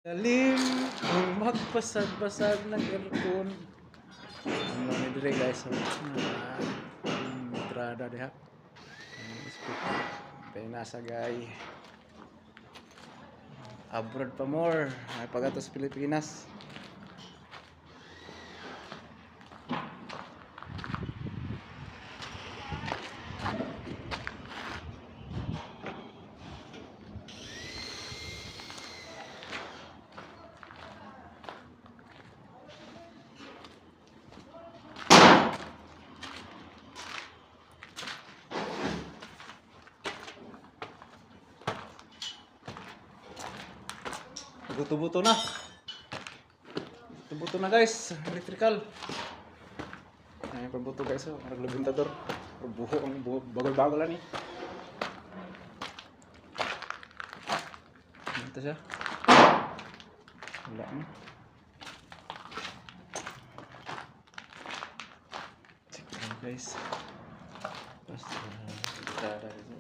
Dalim kung magbasag-basag ng aircon. Ano ni dire guys, entrada diha. Nasa gay. Abroad pa more. Ay pagatos Pilipinas. Buto-buto na. Buto-buto na guys, electrical. Ay pambuto guys, naglubintador. Buho ang bagol-bagol ani. Ito siya. Wala na. Check lang guys. Basta entrada dito.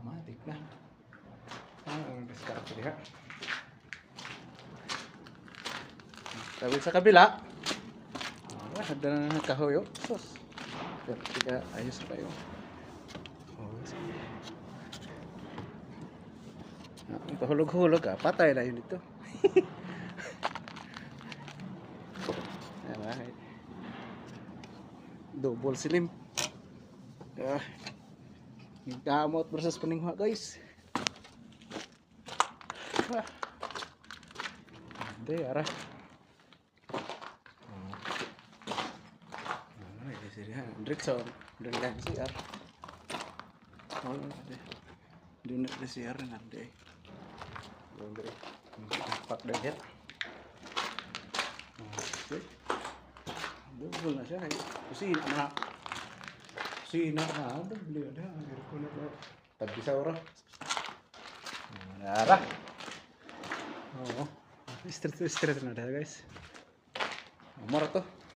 Matik na. Ang discard ko diha. Tawid sa kabila. Ada na kahoyo. Sus. Pero tiga ayos pa yun. Sige. Ang pahulog-hulog patay na yun ito. Ayan, double slim. Gamot versus paningwa guys. Hindi, arah. Drickson, dan lang CR. Oh, ada. Di nak CR nanti. Boleh. Empat dah ya. Oke. Double na siya. Kusina na. Kusina na. Beli ada. Aircon na. Tabi sa ora. Arah. Oh. Istirahat na dah guys. Umar to.